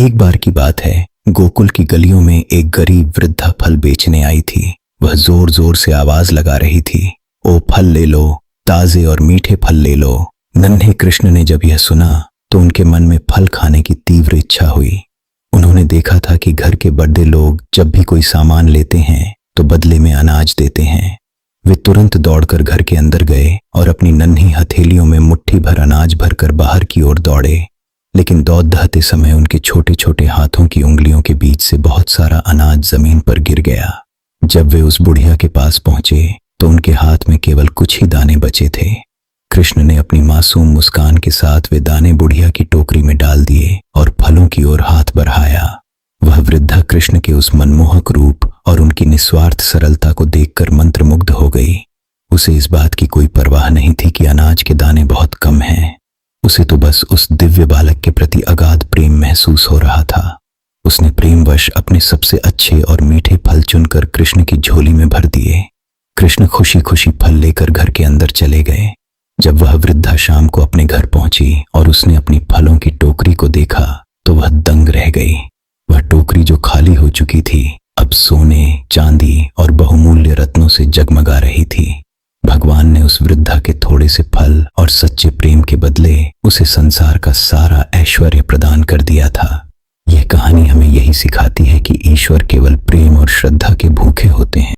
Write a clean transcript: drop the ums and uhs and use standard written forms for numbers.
एक बार की बात है, गोकुल की गलियों में एक गरीब वृद्धा फल बेचने आई थी। वह जोर जोर से आवाज लगा रही थी, ओ फल ले लो, ताजे और मीठे फल ले लो। नन्हे कृष्ण ने जब यह सुना तो उनके मन में फल खाने की तीव्र इच्छा हुई। उन्होंने देखा था कि घर के बड़े लोग जब भी कोई सामान लेते हैं तो बदले में अनाज देते हैं। वे तुरंत दौड़कर घर के अंदर गए और अपनी नन्ही हथेलियों में मुट्ठी भर अनाज भरकर बाहर की ओर दौड़े। लेकिन दौड़ दहाते समय उनके छोटे छोटे हाथों की उंगलियों के बीच से बहुत सारा अनाज जमीन पर गिर गया। जब वे उस बुढ़िया के पास पहुंचे तो उनके हाथ में केवल कुछ ही दाने बचे थे। कृष्ण ने अपनी मासूम मुस्कान के साथ वे दाने बुढ़िया की टोकरी में डाल दिए और फलों की ओर हाथ बढ़ाया। वह वृद्धा कृष्ण के उस मनमोहक रूप और उनकी निस्वार्थ सरलता को देखकर मंत्रमुग्ध हो गई। उसे इस बात की कोई परवाह नहीं थी कि अनाज के दाने बहुत कम हैं। उसे तो बस उस दिव्य बालक के प्रति अगाध प्रेम महसूस हो रहा था। उसने प्रेमवश अपने सबसे अच्छे और मीठे फल चुनकर कृष्ण की झोली में भर दिए। कृष्ण खुशी खुशी फल लेकर घर के अंदर चले गए। जब वह वृद्धा शाम को अपने घर पहुंची और उसने अपनी फलों की टोकरी को देखा तो वह दंग रह गई। वह टोकरी जो खाली हो चुकी थी अब सोने, चांदी और बहुमूल्य रत्नों से जगमगा रही थी। भगवान ने उस वृद्धा के थोड़े से फल और सच्चे प्रेम के बदले उसे संसार का सारा ऐश्वर्य प्रदान कर दिया था। यह कहानी हमें यही सिखाती है कि ईश्वर केवल प्रेम और श्रद्धा के भूखे होते हैं।